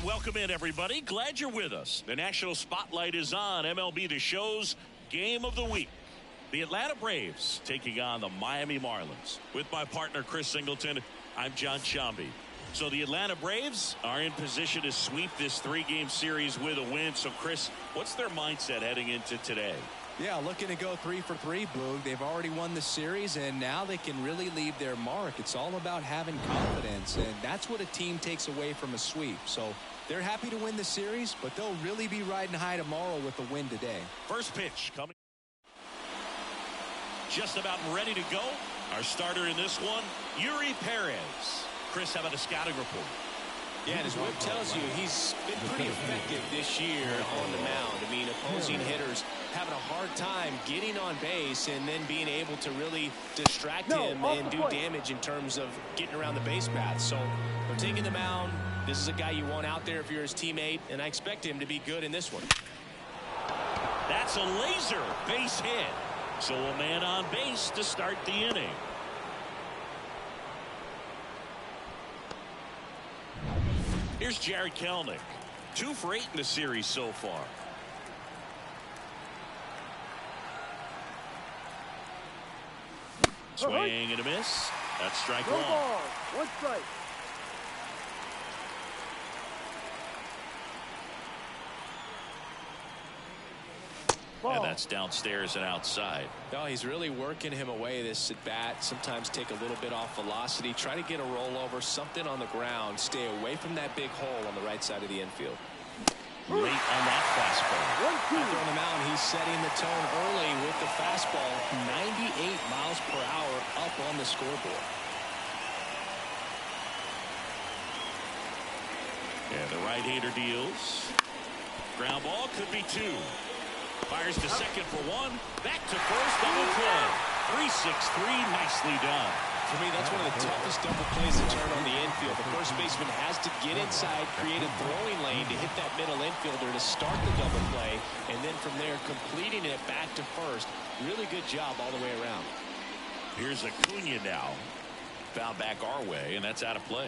Welcome in, everybody. Glad you're with us. The national spotlight is on MLB The Show's Game of the Week. The Atlanta Braves taking on the Miami Marlins. With my partner, Chris Singleton, I'm John Shambi. So the Atlanta Braves are in position to sweep this three-game series with a win. So, Chris, what's their mindset heading into today? Yeah, looking to go 3 for 3, Boog. They've already won the series, and now they can really leave their mark. It's all about having confidence, and that's what a team takes away from a sweep. So they're happy to win the series, but they'll really be riding high tomorrow with the win today. First pitch coming. Just about ready to go. Our starter in this one, Yuri Perez. Chris, how about a scouting report? Yeah, and as Whip tells you, he's been pretty effective this year on the mound. I mean, opposing hitters having a hard time getting on base and then being able to really distract him and do damage in terms of getting around the base path. So they're taking the mound. This is a guy you want out there if you're his teammate, and I expect him to be good in this one. That's a laser base hit. So a man on base to start the inning. Here's Jared Kelenic. 2 for 8 in the series so far. Swing and a miss. That's strike one. Ball. 1 strike. And that's downstairs and outside. No, he's really working him away this at bat. Sometimes take a little bit off velocity. Try to get a rollover, something on the ground. Stay away from that big hole on the right side of the infield. Late on that fastball. After on the mound, he's setting the tone early with the fastball. 98 miles per hour up on the scoreboard. And the right-hander deals. Ground ball could be 2. Fires to second for 1. Back to first, double play. 3-6-3, nicely done. For me, that's one of the toughest double plays to turn on the infield. The first baseman has to get inside, create a throwing lane to hit that middle infielder to start the double play, and then from there completing it back to first. Really good job all the way around. Here's Acuna now. Found back our way, and that's out of play.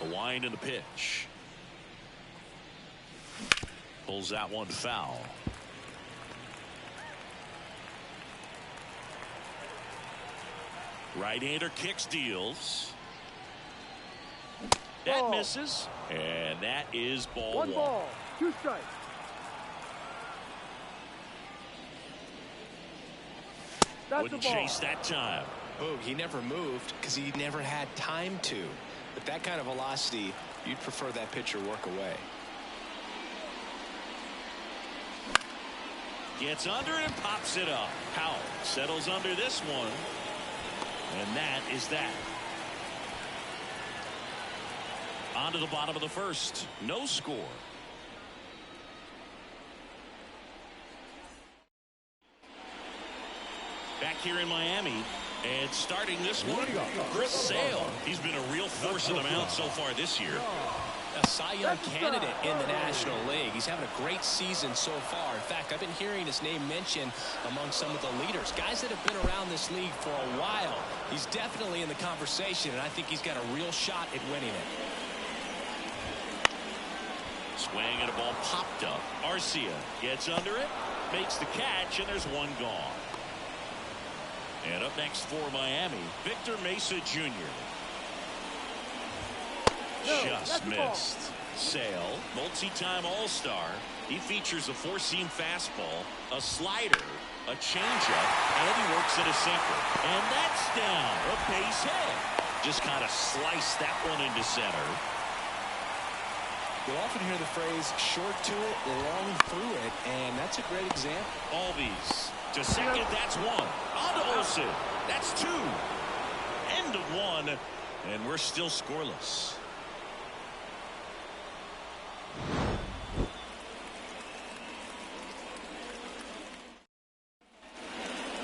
The wind and the pitch. Pulls that one foul. Right-hander kicks, deals. That misses. And that is ball 1. 1 ball, 2 strikes. Wouldn't chase that time. Oh, he never moved because he never had time to. But that kind of velocity, you'd prefer that pitcher work away. Gets under and pops it up. Powell settles under this one. And that is that. On to the bottom of the first. No score. Back here in Miami. And starting this one, Chris Sale. He's been a real force on the mound so far this year. A Cy Young candidate in the National League. He's having a great season so far. In fact, I've been hearing his name mentioned among some of the leaders. Guys that have been around this league for a while. He's definitely in the conversation, and I think he's got a real shot at winning it. Swing and a ball popped up. Arcia gets under it, makes the catch, and there's one gone. And up next for Miami, Victor Mesa Jr. Just missed. Sale, multi-time All-Star. He features a 4-seam fastball, a slider, a changeup, and he works at a sinker. And that's down. A base hit. Just kind of sliced that one into center. You'll often hear the phrase short to it, long through it, and that's a great example. Albies to second, that's 1. On to Olsen, that's 2. End of 1, and we're still scoreless.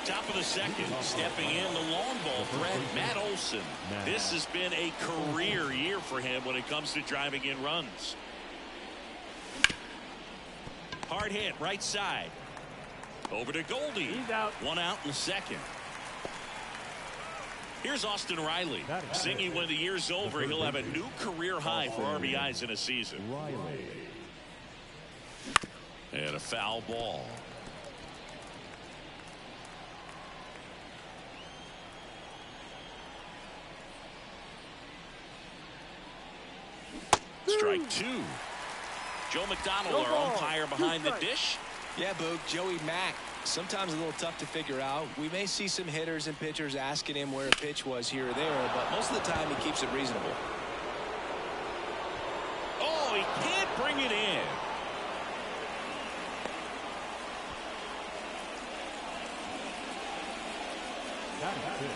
Top of the second, stepping in the long ball threat, Matt Olson. This has been a career year for him when it comes to driving in runs. Hard hit, right side. Over to Goldie. He's out. One out in the second. Here's Austin Riley. Singing when the year's over, he'll have a new career high for RBIs in a season. And a foul ball. Strike two. Joe McDonald, our umpire behind the dish. Yeah, Boog, Joey Mack. Sometimes a little tough to figure out. We may see some hitters and pitchers asking him where a pitch was here or there, but most of the time he keeps it reasonable. Oh, he can't bring it in.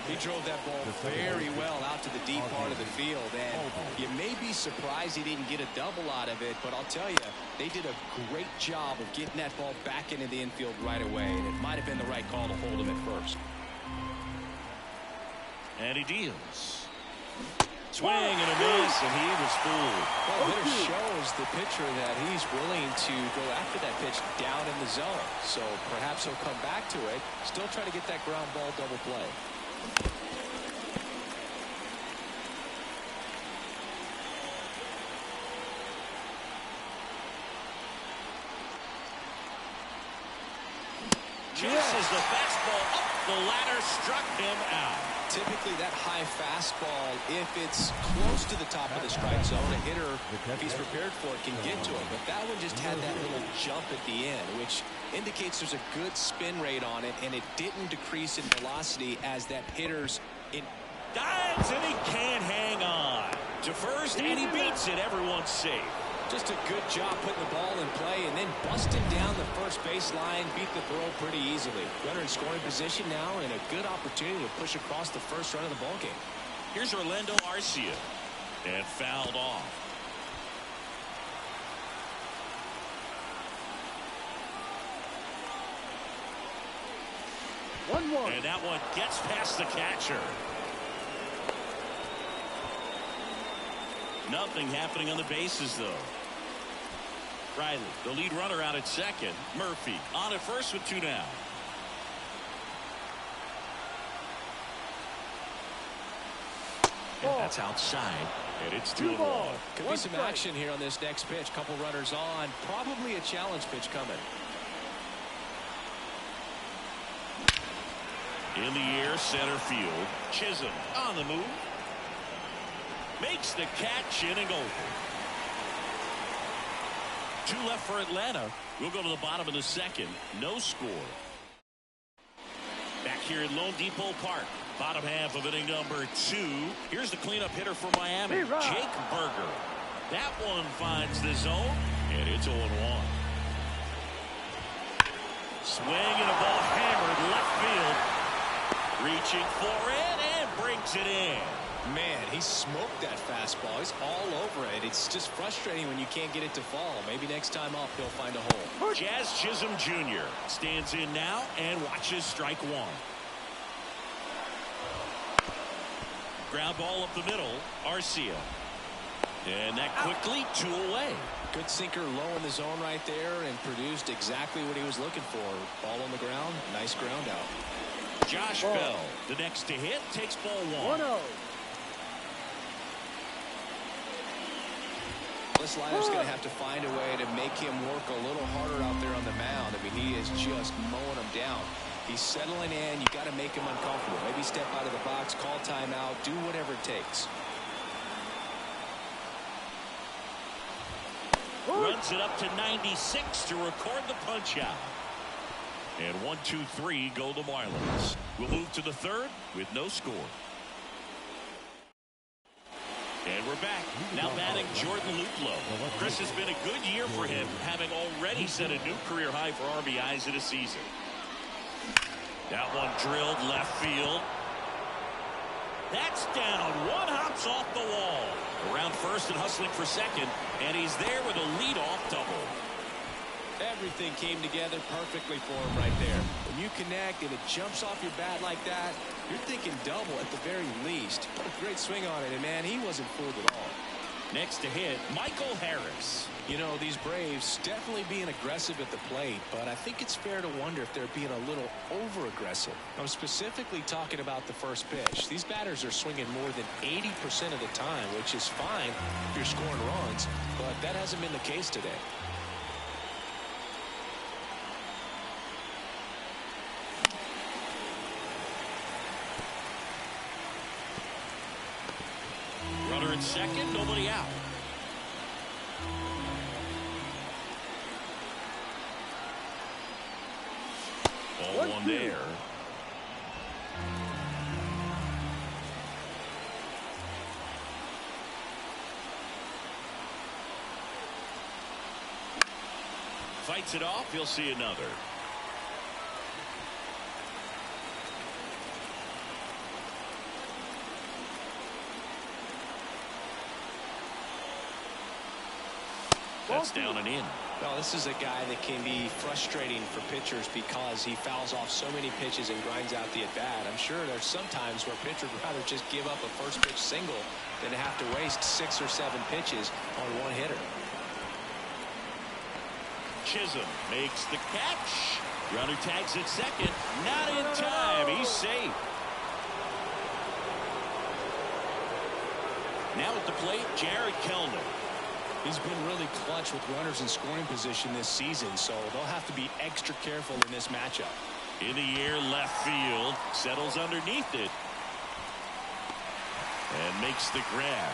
He drove that ball very well out to the deep part of the field, and you may be surprised he didn't get a double out of it, but I'll tell you, they did a great job of getting that ball back into the infield right away, and it might have been the right call to hold him at first. And he deals. Swing and a miss, and he was fooled. Well, the hitter shows the pitcher that he's willing to go after that pitch down in the zone. So perhaps he'll come back to it. Still try to get that ground ball double play. Chases the fastball up the ladder, struck him out. Typically that high fastball, if it's close to the top of the strike zone, a hitter, if he's prepared for it, can get to it. But that one just had that little jump at the end, which indicates there's a good spin rate on it, and it didn't decrease in velocity as that hitter's in. Dives, and he can't hang on. To first, and he beats it. Everyone's safe. Just a good job putting the ball in play and then busting down the first baseline, beat the throw pretty easily. Runner in scoring position now and a good opportunity to push across the first run of the ballgame. Here's Orlando Arcia, and fouled off. And that one gets past the catcher. Nothing happening on the bases, though. Riley, the lead runner, out at second. Murphy on at first with two down. And that's outside, and it's 2-1. Could be some action here on this next pitch. Couple runners on. Probably a challenge pitch coming. In the air, center field. Chisholm on the move. Makes the catch, in and over. 2 left for Atlanta. We'll go to the bottom of the second. No score. Back here at Lone Depot Park. Bottom half of inning number 2. Here's the cleanup hitter for Miami, Jake Berger. That one finds the zone, and it's 0-1. Swing and a ball hammered left field. Reaching for it and brings it in. Man, he smoked that fastball. He's all over it. It's just frustrating when you can't get it to fall. Maybe next time up he'll find a hole. Jazz Chisholm Jr. stands in now and watches strike one. Ground ball up the middle. Arcia. And that quickly 2 away. Good sinker low in the zone right there and produced exactly what he was looking for. Ball on the ground. Nice ground out. Josh Bell, the next to hit, takes ball 1. This liner's going to have to find a way to make him work a little harder out there on the mound. I mean, he is just mowing him down. He's settling in. You got to make him uncomfortable. Maybe step out of the box, call timeout, do whatever it takes. Runs it up to 96 to record the punch out. And 1-2-3 go the Marlins. We'll move to the third with no score. And we're back. Now batting Jordan Luplow. Chris, has been a good year for him, having already set a new career high for RBIs in a season. That one drilled left field. That's down. One hops off the wall. Around first and hustling for second, and he's there with a leadoff double. Everything came together perfectly for him right there. When you connect and it jumps off your bat like that, you're thinking double at the very least. What a great swing on it, and man, he wasn't fooled at all. Next to hit, Michael Harris. You know, these Braves definitely being aggressive at the plate, but I think it's fair to wonder if they're being a little over-aggressive. I'm specifically talking about the first pitch. These batters are swinging more than 80% of the time, which is fine if you're scoring runs, but that hasn't been the case today. Runner at second, nobody out. Ball one there. Fights it off. He'll see another. That's down and in. Well, this is a guy that can be frustrating for pitchers because he fouls off so many pitches and grinds out the at-bat. I'm sure there's some times where pitchers would rather just give up a first pitch single than have to waste 6 or 7 pitches on one hitter. Chisholm makes the catch. Runner tags at second. Not in time. He's safe. Now at the plate, Jared Kellner. He's been really clutch with runners in scoring position this season, so they'll have to be extra careful in this matchup. In the air, left field, settles underneath it, and makes the grab.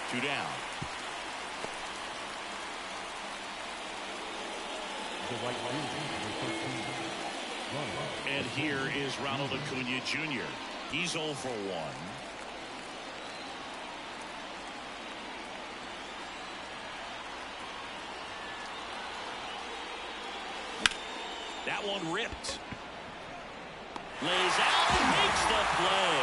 2 down. And here is Ronald Acuna Jr. He's 0 for 1. That one ripped. Lays out, makes the play.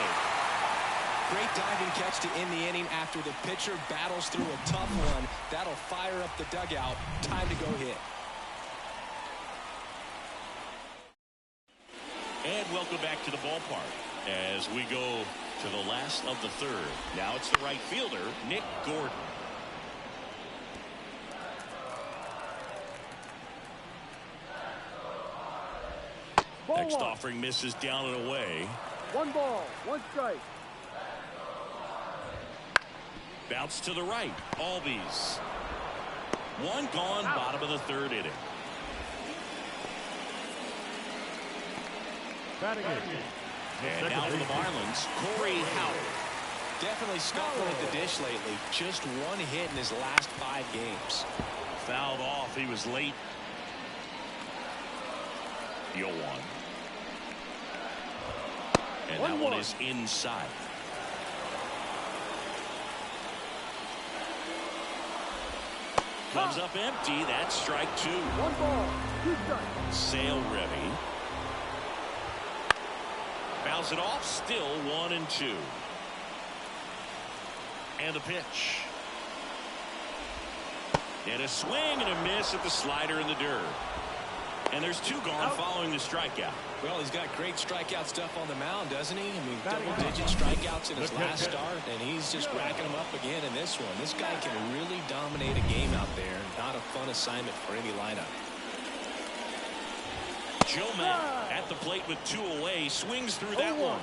Great diving catch to end the inning after the pitcher battles through a tough one. That'll fire up the dugout. Time to go hit. And welcome back to the ballpark as we go to the last of the third. Now it's the right fielder, Nick Gordon. Next offering misses down and away. 1 ball, 1 strike. Bounce to the right. Albies. 1 gone, bottom of the third inning. And now for the Marlins, Corey Howard. Definitely scuffling at the dish lately. Just 1 hit in his last 5 games. Fouled off. He was late. 0-1. And that one is inside. Comes up empty. That's strike 2. 1 ball, 2 strikes. Sale ready. Bounce it off. Still 1-2. And the pitch. And a swing and a miss at the slider in the dirt. And there's 2 gone following the strikeout. Well, he's got great strikeout stuff on the mound, doesn't he? I mean, double-digit strikeouts in his last start, and he's just racking them up again in this one. This guy can really dominate a game out there. Not a fun assignment for any lineup. Joe Matt at the plate with 2 away, swings through that one.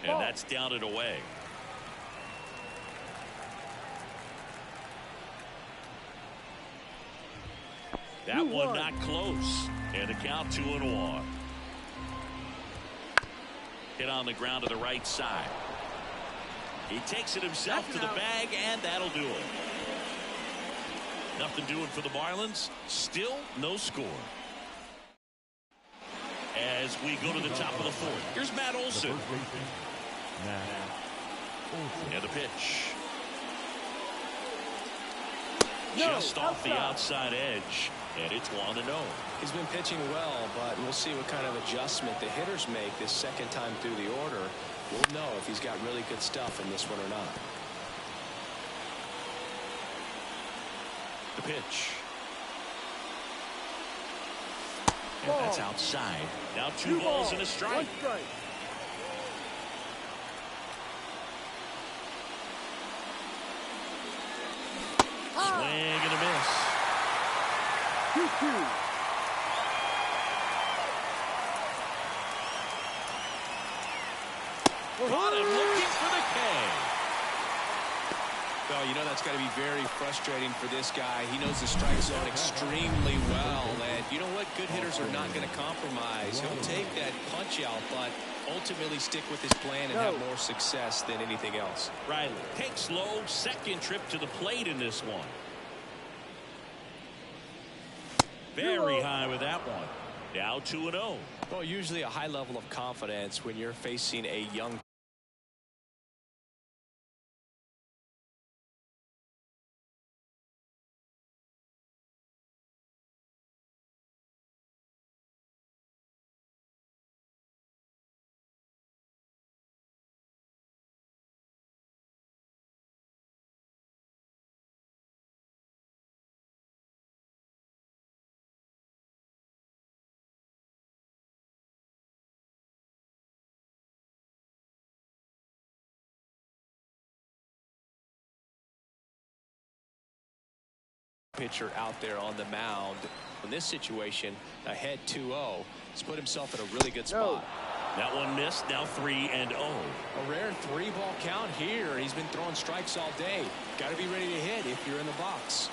And that's down and away. That one not close. And the count 2-1. Hit on the ground to the right side. He takes it himself to the bag, and that'll do it. Nothing doing for the Marlins. Still no score. As we go to the top of the 4th. Here's Matt Olson. And the pitch. Just off the outside edge. And it's 1-0. He's been pitching well, but we'll see what kind of adjustment the hitters make this second time through the order. We'll know if he's got really good stuff in this one or not. The pitch. And that's outside. Now 2 balls and a strike. 1 strike. 2-2. Caught him looking for the K. Well, you know that's got to be very frustrating for this guy. He knows the strike zone extremely well. And you know what? Good hitters are not going to compromise. He'll take that punch out, but ultimately stick with his plan and have more success than anything else. Riley takes low, second trip to the plate in this one. Very high with that one. Now 2-0. Well, usually a high level of confidence when you're facing a young pitcher out there on the mound. In this situation, ahead 2-0, he's put himself in a really good spot. That one missed. Now 3-0. A rare 3-ball count here. He's been throwing strikes all day. Got to be ready to hit if you're in the box.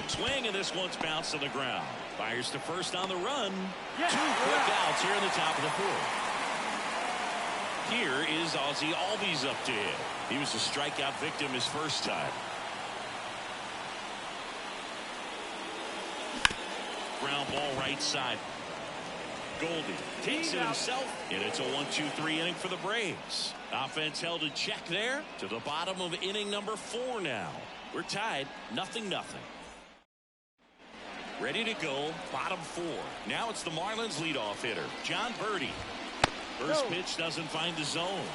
Swing, and this one's bounced to the ground. Fires to first on the run. Yes. 2 quick outs here in the top of the 4th. Here is Ozzie Albies up to hit. He was a strikeout victim his first time. Ground ball right side. Goldie takes it himself, and it's a 1-2-3 inning for the Braves. Offense held in check there to the bottom of inning number 4 now. We're tied 0-0. Ready to go, bottom 4. Now it's the Marlins leadoff hitter, John Birdie. First pitch doesn't find the zone.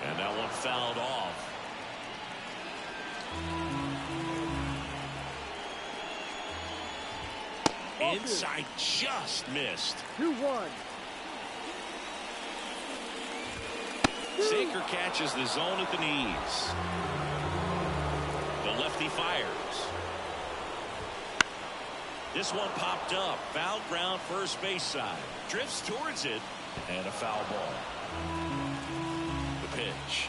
And that one fouled off. Inside, just missed. 2-1. Saker catches the zone at the knees. The lefty fires. This one popped up. Foul ground first base side. Drifts towards it. And a foul ball. The pitch.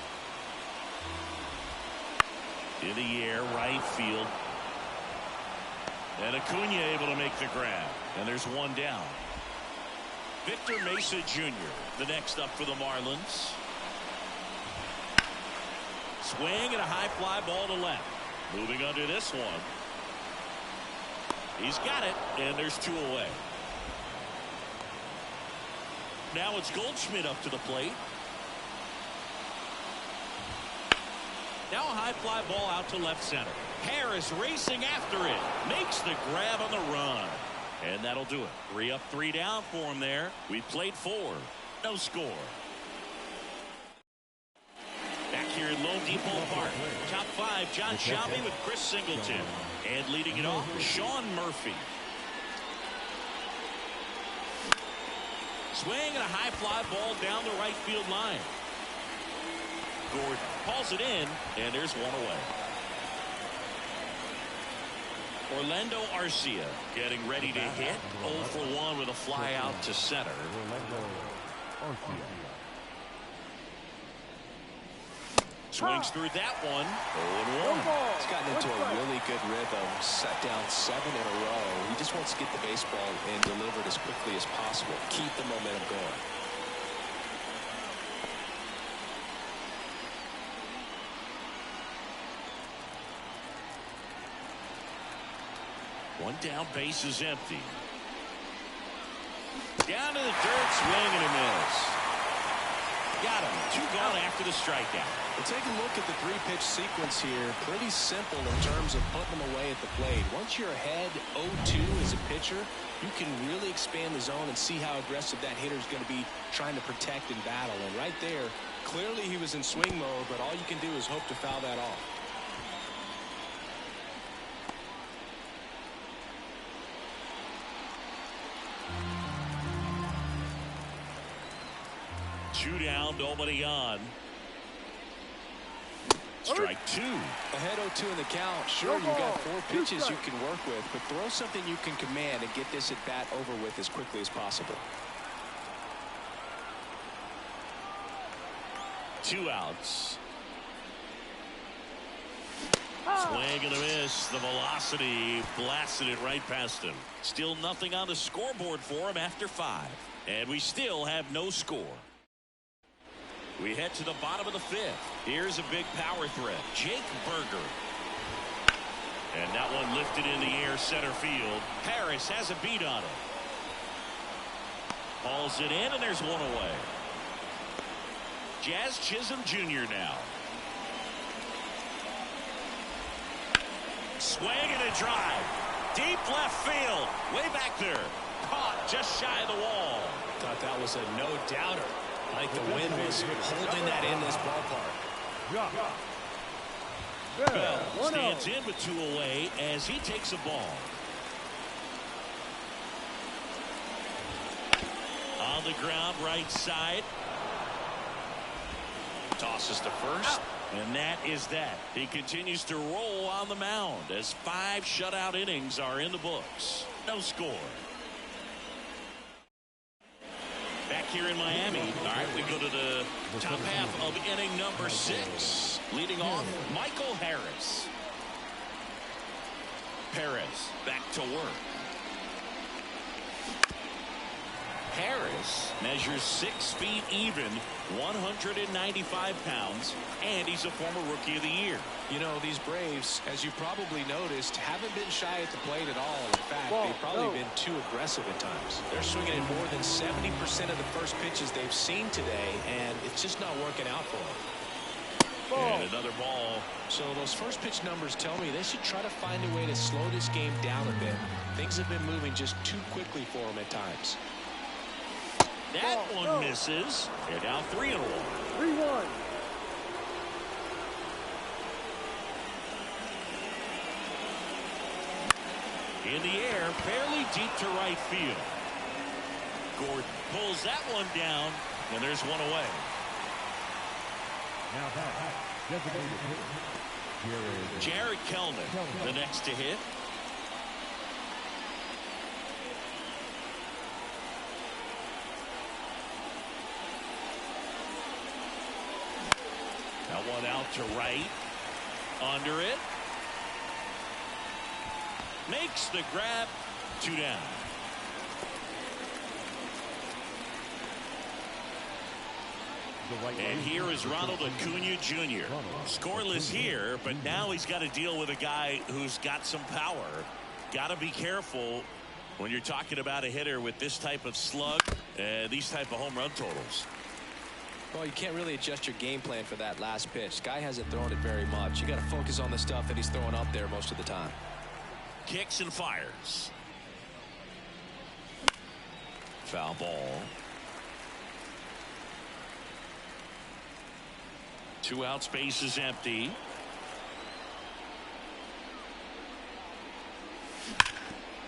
In the air, right field. And Acuna able to make the grab. And there's one down. Victor Mesa Jr., the next up for the Marlins. Swing and a high fly ball to left. Moving under this one. He's got it, and there's 2 away. Now it's Goldschmidt up to the plate. Now a high fly ball out to left center. Harris racing after it. Makes the grab on the run. And that'll do it. 3 up, 3 down for him there. We played 4. No score. Back here at Lone Depot Park. Top 5, John Shelby with Chris Singleton. And leading it off, Sean Murphy. Swing and a high fly ball down the right field line. Gordon calls it in, and there's one away. Orlando Arcia getting ready to hit. 0 for 1 with a fly out to center. Swings through that one. 0-1. He's gotten into a really good rhythm. Set down 7 in a row. He just wants to get the baseball and deliver it as quickly as possible. Keep the momentum going. One down, base is empty. Down to the dirt, swing and a miss. Got him. 2 gone after the strikeout. Well, take a look at the 3-pitch sequence here. Pretty simple in terms of putting them away at the plate. Once you're ahead 0-2 as a pitcher, you can really expand the zone and see how aggressive that hitter is going to be trying to protect and battle. And right there, clearly he was in swing mode, but all you can do is hope to foul that off. 2 down, nobody on. Strike 2. Ahead 0-2 in the count. Sure, you've got 4 pitches you can work with, but throw something you can command and get this at bat over with as quickly as possible. 2 outs. Swing and a miss. The velocity blasted it right past him. Still nothing on the scoreboard for him after 5. And we still have no score. We head to the bottom of the 5th. Here's a big power threat. Jake Berger. And that one lifted in the air center field. Harris has a beat on it. Hauls it in, and there's one away. Jazz Chisholm Jr. now. Swing and a drive. Deep left field. Way back there. Caught just shy of the wall. Thought that was a no-doubter. I think the wind was holding that in this ballpark. Bell stands in with 2 away as he takes a ball. On the ground, right side. Tosses to first. And that is that. He continues to roll on the mound as 5 shutout innings are in the books. No score. Back here in Miami. All right, we go to the top half of inning number 6. Leading off, Michael Harris. Perez back to work. Harris measures 6 feet even, 195 pounds, and he's a former Rookie of the Year. You know, these Braves, as you probably noticed, haven't been shy at the plate at all. In fact, they've probably been too aggressive at times. They're swinging at more than 70% of the first pitches they've seen today, and it's just not working out for them. And another ball. So those first pitch numbers tell me they should try to find a way to slow this game down a bit. Things have been moving just too quickly for them at times. That one misses. They're down 3-1. 3-1. In the air, fairly deep to right field. Gordon pulls that one down, and there's one away. Now back, designated hitter. Jared Kelnick, the next to hit. That one out to right. Under it. Makes the grab. 2 down. And here is Ronald Acuna Jr. Scoreless here, but now he's got to deal with a guy who's got some power. Got to be careful when you're talking about a hitter with this type of slug and these type of home run totals. Well, you can't really adjust your game plan for that last pitch. Guy hasn't thrown it very much. You got to focus on the stuff that he's throwing up there most of the time. Kicks and fires. Foul ball. 2 out, space is empty.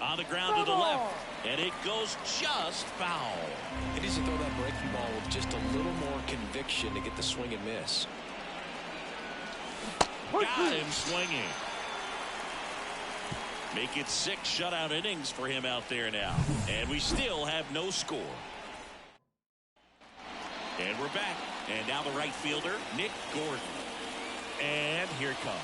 On the ground to the left, and it goes just foul. He needs to throw that breaking ball with just a little more conviction to get the swing and miss. Got him swinging. Make it 6 shutout innings for him out there now, and we still have no score. And we're back. And now the right fielder, Nick Gordon. And here it comes.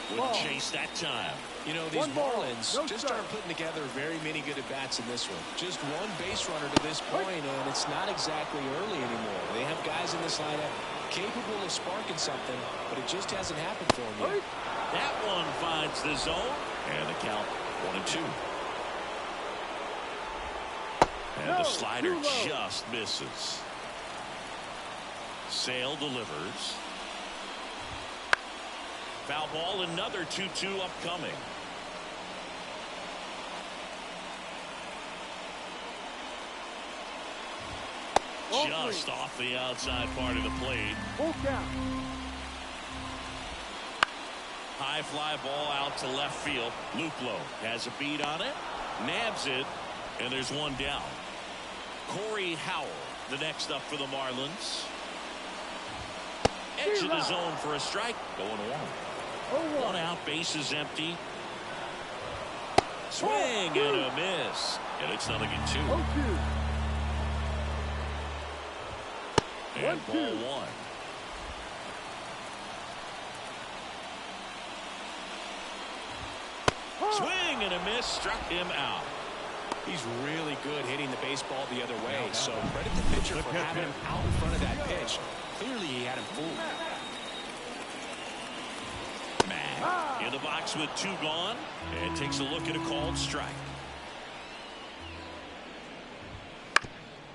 Wouldn't chase that time. You know, these Marlins just aren't putting together very many good at-bats in this one. Just 1 base runner to this point, and it's not exactly early anymore. They have guys in this lineup capable of sparking something, but it just hasn't happened for them yet. That one finds the zone, and the count 1-2. And the slider just misses. Sale delivers. Foul ball, another 2-2 upcoming. Just off the outside part of the plate. Full count. High fly ball out to left field. Luplow has a beat on it. Nabs it. And there's one down. The next up for the Marlins. Edge of the zone for a strike. Going one. One out, bases empty. Swing and a miss. And it's 0-2. And ball one. Swing and a miss. Struck him out. He's really good hitting the baseball the other way. So credit the pitcher for having him out in front of that pitch. Clearly he had him fooled. Matt in the box with 2 gone and takes a look at a called strike.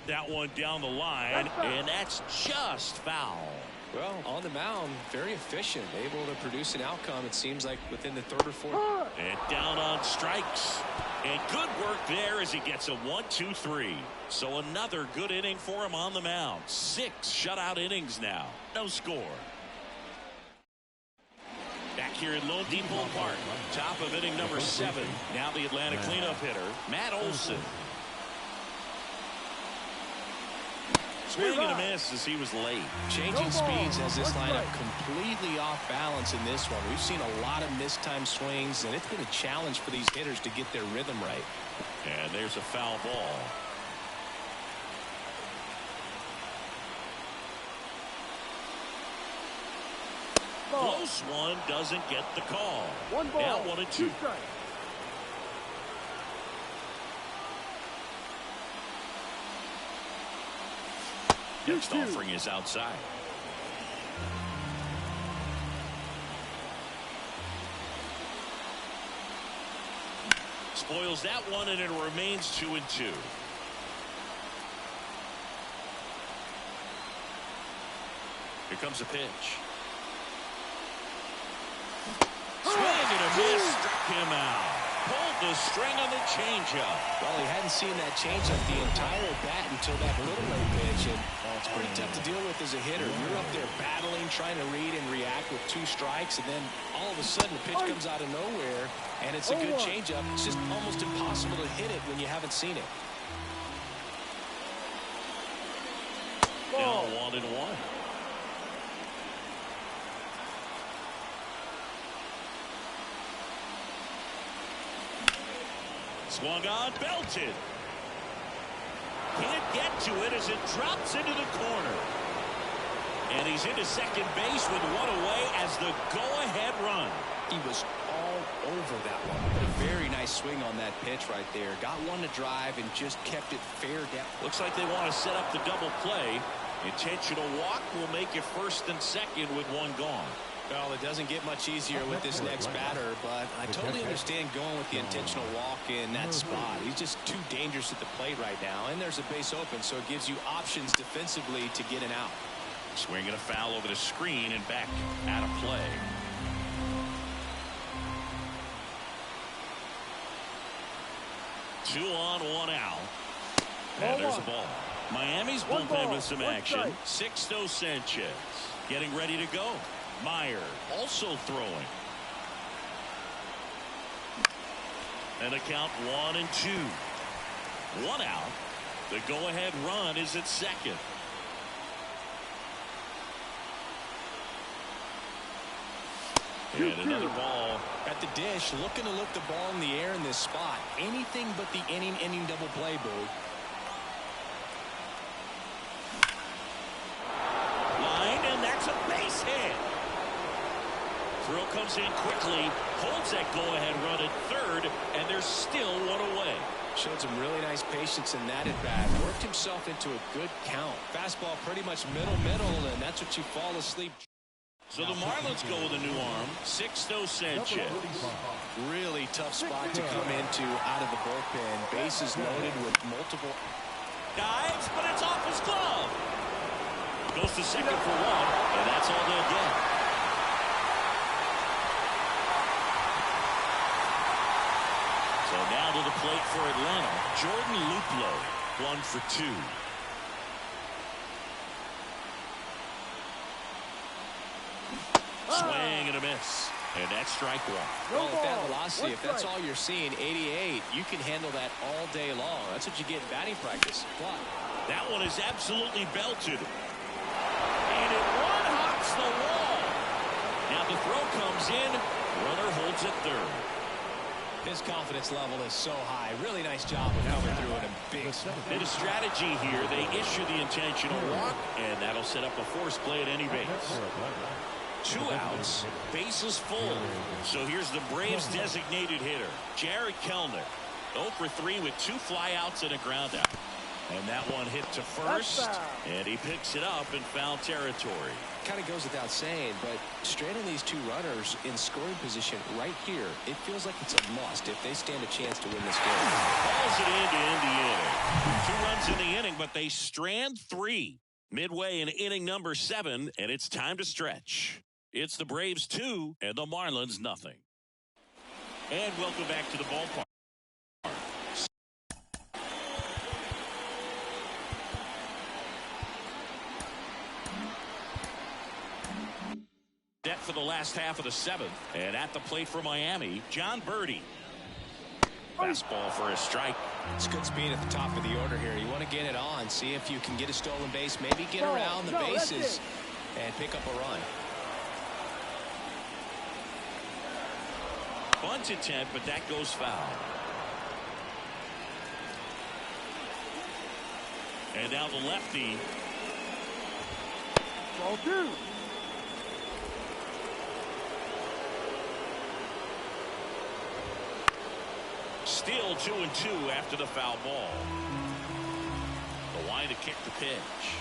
That one down the line, and that's just foul. Well, on the mound, very efficient, able to produce an outcome, it seems like, within the 3rd or 4th. And down on strikes. And good work there as he gets a 1-2-3. So another good inning for him on the mound. 6 shutout innings now. No score. Back here in Lone Depot Park. Top of inning number 7. Now the Atlanta cleanup hitter, Matt Olson. Swing and a miss as he was late. Changing speeds has this lineup completely off balance in this one. We've seen a lot of mistimed swings, and it's been a challenge for these hitters to get their rhythm right. And there's a foul ball. Close one, doesn't get the call. Now 1-2. Next offering is outside. Spoils that one, and it remains 2-2. Here comes a pitch. Swing and a miss. Struck him out. Pulled the string on the changeup. Well, he hadn't seen that changeup the entire bat until that little late pitch, and it's pretty tough to deal with as a hitter. You're up there battling, trying to read and react with 2 strikes, and then all of a sudden the pitch comes out of nowhere, and it's a good changeup. It's just almost impossible to hit it when you haven't seen it. Now 1-1. Swung on, belted. Can't get to it as it drops into the corner. And he's into second base with 1 away as the go-ahead run. He was all over that one. A very nice swing on that pitch right there. Got one to drive and just kept it fair down. Looks like they want to set up the double play. Intentional walk will make it first and second with 1 gone. Well, it doesn't get much easier with this next batter, but I totally understand going with the intentional walk in that spot. He's just too dangerous at the plate right now, and there's a base open, so it gives you options defensively to get an out. Swinging a foul over the screen and back out of play. Two on, 1 out. And there's a ball. Miami's bullpen with some action. Sixto Sanchez getting ready to go. Meyer also throwing. And a count 1-2. 1 out. The go-ahead run is at second. And another ball at the dish, looking to look the ball in the air in this spot. Anything but the inning double play, Boo. Line, and that's a base hit. Throw comes in quickly, holds that go-ahead run at third, and there's still 1 away. Showed some really nice patience in that at-bat. Worked himself into a good count. Fastball pretty much middle, and that's what you fall asleep. So the Marlins go with a new arm, Sixto Sanchez. Really tough spot to come into out of the bullpen. Bases loaded with multiple. Dives, but it's off his glove. Goes to second for 1, and that's all they'll get. So now to the plate for Atlanta, Jordan Luplow, 1 for 2. Swing and a miss. And that's strike one. Well, with that velocity, if that's all you're seeing, 88, you can handle that all day long. That's what you get in batting practice. Block. That one is absolutely belted. And it one-hops the wall. Now the throw comes in. Runner holds it third. His confidence level is so high. Really nice job of coming through in a big spot. In a strategy here, they issue the intentional walk, and that'll set up a force play at any base. 2 outs, bases full. So here's the Braves' designated hitter, Jared Kelenic. 0 for 3 with 2 flyouts and a ground out. And that one hit to first, and he picks it up in foul territory. Kind of goes without saying, but straight on these 2 runners in scoring position right here, it feels like it's a must if they stand a chance to win this game. Calls it in to end the inning. 2 runs in the inning, but they strand 3. Midway in inning number 7, and it's time to stretch. It's the Braves 2 and the Marlins nothing. And welcome back to the ballpark. Set for the last half of the 7th, and at the plate for Miami, John Birdie. Fastball for a strike. It's good speed at the top of the order here. You want to get it on, see if you can get a stolen base, maybe get around the bases and pick up a run. Bunt attempt, but that goes foul. And now the lefty. Ball 2. Still 2-2 after the foul ball. The line to kick the pitch.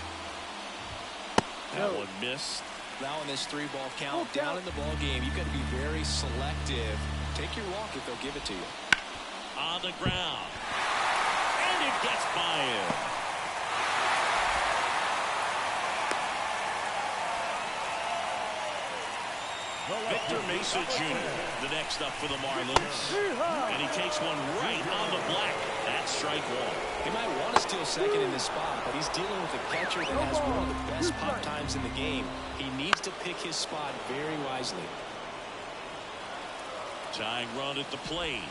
That one missed. Now in this 3-ball count, down in the ball game, you've got to be very selective. Take your walk if they'll give it to you. On the ground. And it gets by him. Victor Mesa Jr., the next up for the Marlins. And he takes one right on the black. That's strike 1. He might want to steal second in this spot, but he's dealing with a catcher that has one of the best pop times in the game. He needs to pick his spot very wisely. Tying run at the plate.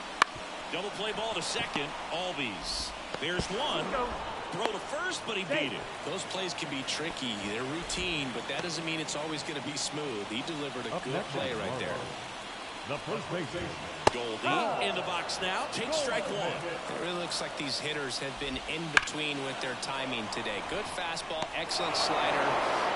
Double play ball to second. Albies. There's one. Throw to first, but he beat it. Those plays can be tricky. They're routine, but that doesn't mean it's always going to be smooth. He delivered a good play right there. The first base Goldie in the box now. Takes strike 1. It really looks like these hitters have been in between with their timing today. Good fastball, excellent slider,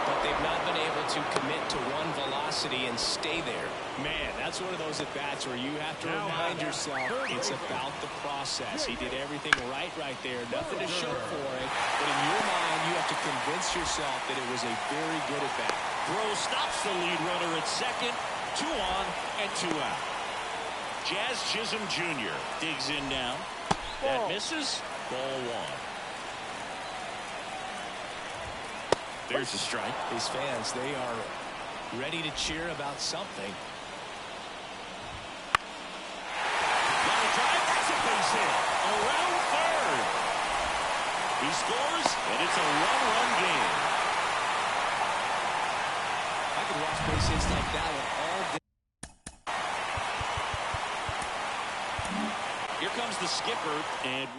but they've not been able to commit to one velocity and stay there. Man, that's one of those at-bats where you have to remind yourself it's about the process. He did everything right there. Nothing to show for it. But in your mind, you have to convince yourself that it was a very good at-bat. Throw stops the lead runner at second. 2 on and 2 out. Jazz Chisholm Jr. digs in now. That misses. Ball 1. There's a strike. These fans, they are ready to cheer about something. Got a drive. That's a base hit. Around third. He scores, and it's a one-run game. I could watch base hits like that one all day. Here comes the skipper, and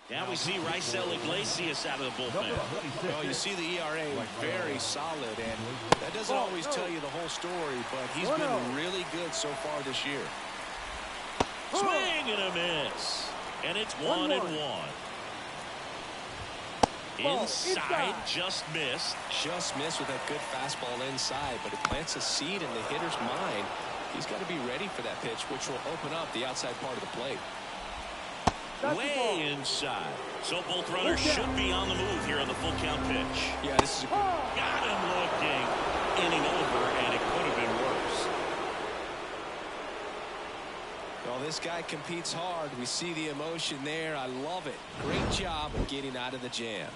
now we see Raisel Iglesias out of the bullpen. Well, you see the ERA very solid, and that doesn't always tell you the whole story, but he's been really good so far this year. Swing and a miss, and it's 1-1. Inside, just missed. Just missed with that good fastball inside, but it plants a seed in the hitter's mind. He's got to be ready for that pitch, which will open up the outside part of the plate. Way inside. So both runners should be on the move here on the full count pitch. Yeah, this is a good. Got him looking. Inning over, and it could have been worse. Well, this guy competes hard. We see the emotion there. I love it. Great job of getting out of the jam.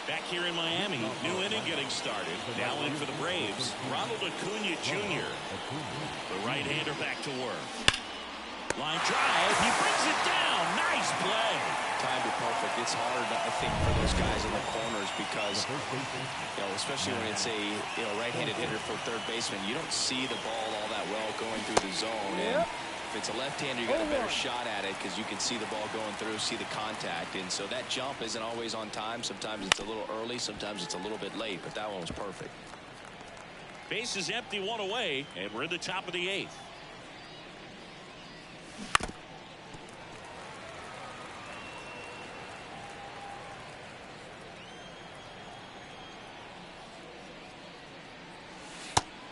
Back here in Miami, new inning getting started. Now in for the Braves, Ronald Acuna Jr. The right-hander back to work. Line drive, he brings it down. Nice play. Timed it perfect. It's hard, I think, for those guys in the corners because, you know, especially when it's a right-handed hitter for third baseman, you don't see the ball all that well going through the zone. And if it's a left-hander, you got a better shot at it because you can see the ball going through, see the contact. And so that jump isn't always on time. Sometimes it's a little early, sometimes it's a little bit late, but that one was perfect. Base is empty, one away, and we're in the top of the 8th.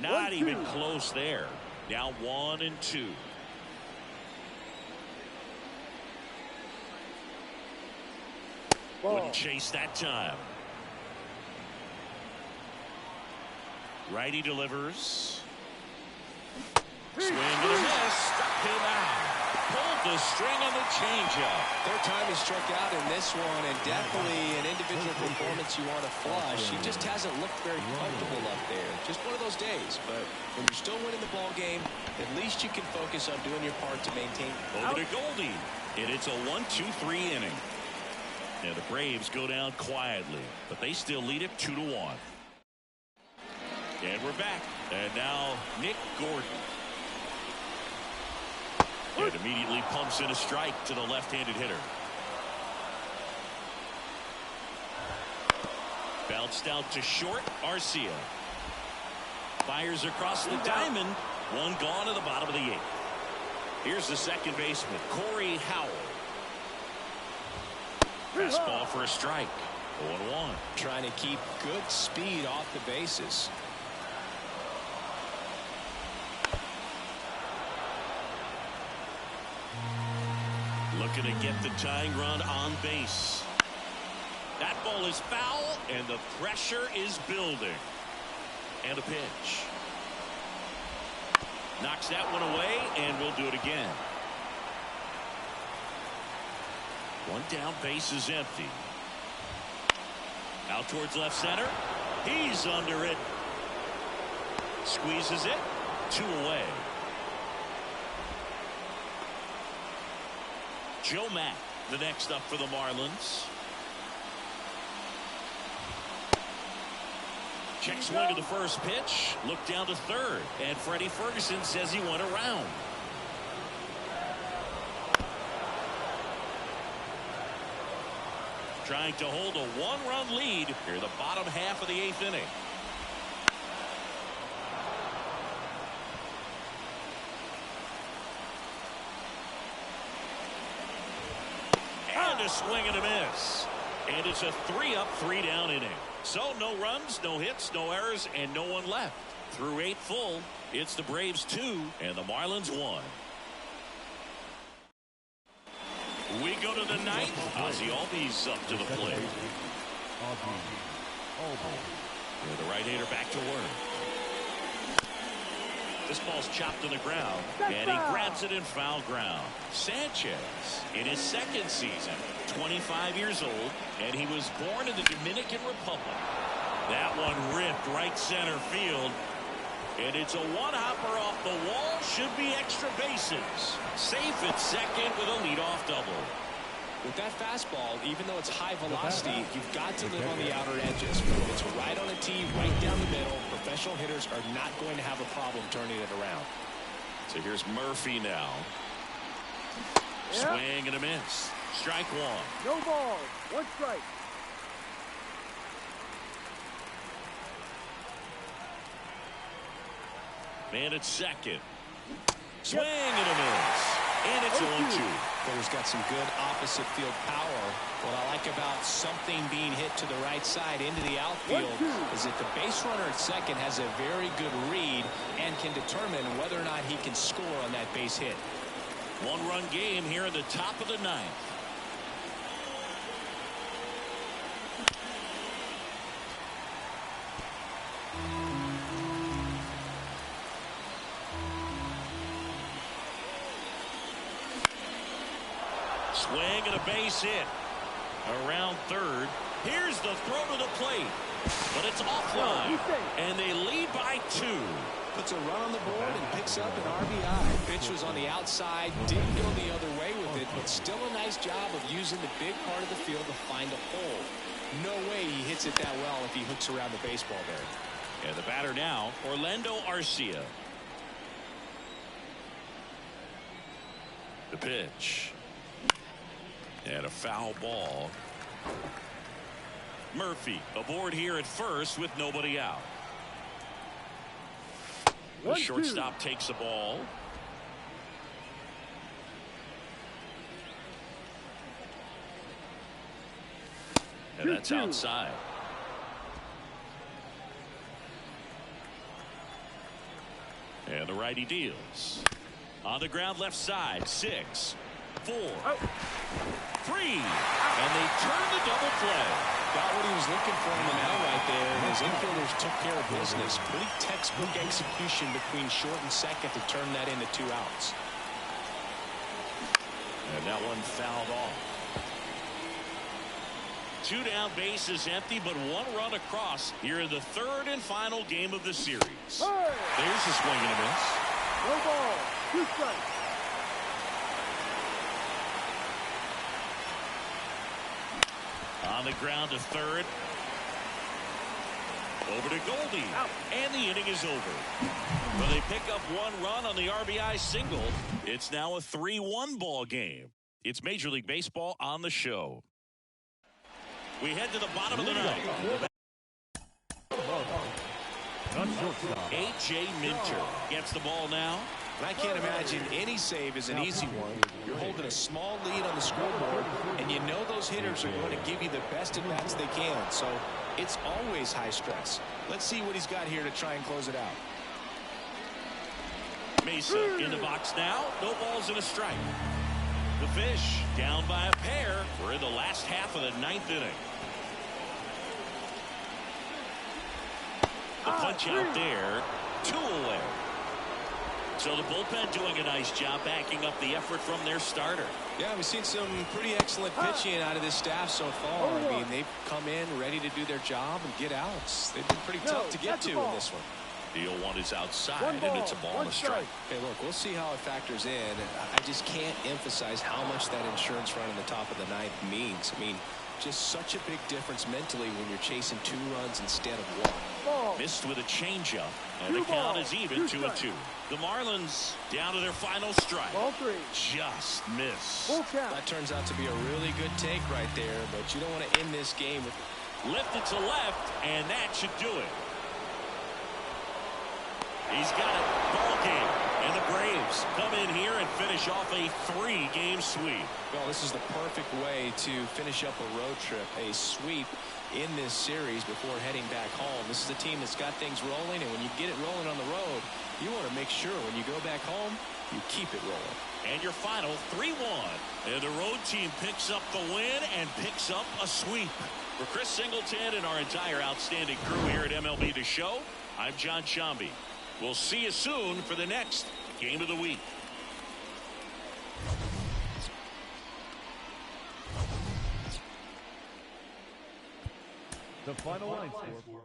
Not even close there. Now 1-2. Wouldn't chase that time. Righty delivers. Swing and a miss. Struck him out. Pulled the string on the changeup. Third time he struck out in this one, and definitely an individual performance you want to flush. He just hasn't looked very comfortable up there. Just one of those days. But when you're still winning the ball game, at least you can focus on doing your part to maintain. Over to Goldie. And it's a 1-2-3 inning. And the Braves go down quietly, but they still lead it 2-1. And we're back. And now Nick Gordon. And immediately pumps in a strike to the left-handed hitter. Bounced out to short. Arcia fires across the diamond. One gone to the bottom of the 8th. Here's the second baseman, Corey Howell. Fastball for a strike. 0-1. Trying to keep good speed off the bases. Looking to get the tying run on base. That ball is foul, and the pressure is building. And a pitch. Knocks that one away, and we'll do it again. One down, base is empty. Out towards left center. He's under it. Squeezes it. 2 away. Joe Mack, the next up for the Marlins. Check swing of the first pitch. Look down to third. And Freddie Ferguson says he went around. Trying to hold a 1-run lead here in the bottom half of the 8th inning. And a swing and a miss. And it's a 3-up, 3-down inning. So no runs, no hits, no errors, and no one left. Through 8 full, it's the Braves 2 and the Marlins 1. We go to the 9th. Ozzie Albies up to the plate. And the right-hander back to work. This ball's chopped to the ground, and he grabs it in foul ground. Sanchez, in his second season, 25 years old, and he was born in the Dominican Republic. That one ripped right center field, and it's a one-hopper off the wall. Should be extra bases. Safe at second with a leadoff double. With that fastball, even though it's high velocity, you've got to live on the outer edges. When it's right on a tee, right down the middle, professional hitters are not going to have a problem turning it around. So here's Murphy now. Swing and a miss. Strike 1. No ball. 1 strike. Man at second. Swing and a miss. And it's 0-2. Hitter's got some good opposite field power. What I like about something being hit to the right side into the outfield is that the base runner at second has a very good read and can determine whether or not he can score on that base hit. 1-run game here in the top of the 9th. Swing and a base hit. Around third. Here's the throw to the plate. But it's offline. And they lead by 2. Puts a run on the board and picks up an RBI. Pitch was on the outside. Didn't go the other way with it. But still a nice job of using the big part of the field to find a hole. No way he hits it that well if he hooks around the baseball there. And the batter now, Orlando Arcia. The pitch. And a foul ball. Murphy aboard here at first with nobody out. The shortstop takes the ball. And that's outside. And the righty deals. On the ground left side. 6, 4, 3. And they turn the double play. Got what he was looking for on the mound right there. His infielders took care of business. Pretty textbook execution between short and second to turn that into 2 outs. And that one fouled off. 2 down, bases empty, but 1 run across here in the 3rd and final game of the series. There's a swing and a miss. No ball. 2 strikes. On the ground to third. Over to Goldie. Out. And the inning is over. Well, they pick up 1 run on the RBI single. It's now a 3-1 ball game. It's Major League Baseball on the show. We head to the bottom of the 9th. A.J. Minter gets the ball now. And I can't imagine any save is an easy one. You're holding a small lead on the scoreboard, and you know those hitters are going to give you the best at-bats they can. So it's always high stress. Let's see what he's got here to try and close it out. Mesa in the box now. No balls and a strike. The Fish down by a pair. We're in the last half of the 9th inning. The punch out there. 2 away. So the bullpen doing a nice job backing up the effort from their starter. Yeah, we've seen some pretty excellent pitching out of this staff so far. I mean, they've come in ready to do their job and get outs. They've been pretty tough to get to in this one. Deal 1 is outside, and it's a ball and a strike. Hey, look, we'll see how it factors in. I just can't emphasize how much that insurance run in the top of the 9th means. I mean, just such a big difference mentally when you're chasing 2 runs instead of 1. Missed with a changeup, and the count is even 2-2. The Marlins down to their final strike. Ball 3. Just miss. That turns out to be a really good take right there, but you don't want to end this game with lifted to left, and that should do it. He's got it. Ball game. And the Braves come in here and finish off a 3-game sweep. Well, this is the perfect way to finish up a road trip, a sweep in this series before heading back home. This is a team that's got things rolling, and when you get it rolling on the road, you want to make sure when you go back home, you keep it rolling. And your final 3-1. And the road team picks up the win and picks up a sweep. For Chris Singleton and our entire outstanding crew here at MLB The Show, I'm John Shambi. We'll see you soon for the next Game of the Week. The final line score.